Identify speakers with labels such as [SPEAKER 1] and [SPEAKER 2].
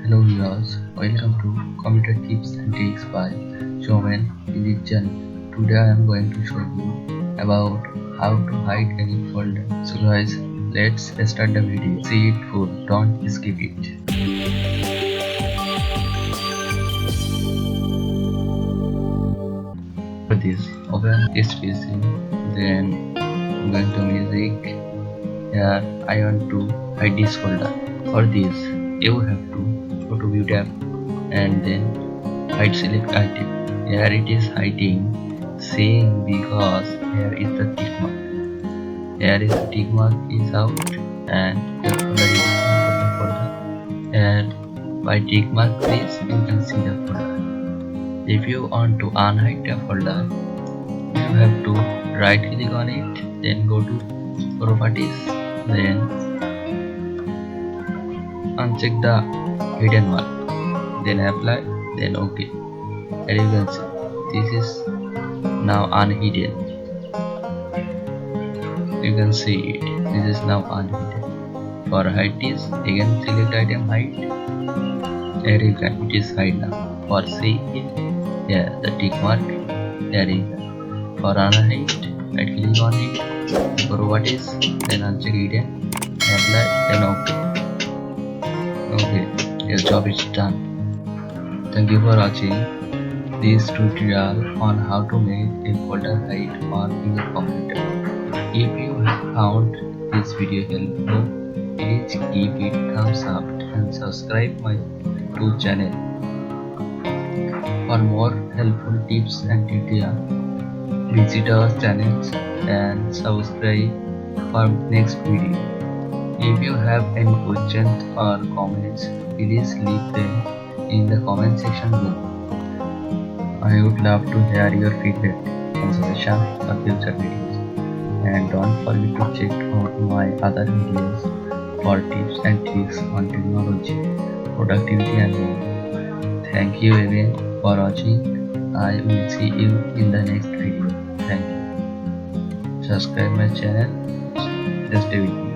[SPEAKER 1] Hello viewers, welcome to Computer Tips and Tricks by Soumen. In this channel, today I am going to show you about how to hide any folder. So guys, let's start the video. See it full, don't skip it. For this, open this PC, then go to music. Here I want to hide this folder. For this, you have to go to view tab and then hide select item. Here it is hiding, saying because here is the tick mark. Here is the tick mark is out and the folder is out of the folder. And by tick mark this you can see the folder. If you want to unhide the folder, you have to right click on it, then go to properties, then uncheck the hidden mark, then apply, then OK. As you can see, this is now unhidden. You can see it, this is now unhidden. For hide this, again select item hide. Here you can, it is hide now. For see it, here the tick mark, here you can. For unhide, right click on it, properties, then uncheck hidden, apply, then OK. Okay, your job is done. Thank you for watching this tutorial on how to make a folder hide on your computer. If you have found this video helpful, please give it thumbs up and subscribe my YouTube channel. For more helpful tips and tutorials, visit our channel and subscribe for next video. If you have any questions or comments, please leave them in the comment section below. I would love to hear your feedback and suggestions for future videos. And don't forget to check out my other videos for tips and tricks on technology, productivity and more. Thank you again for watching. I will see you in the next video. Thank you. Subscribe my channel. Just stay with me.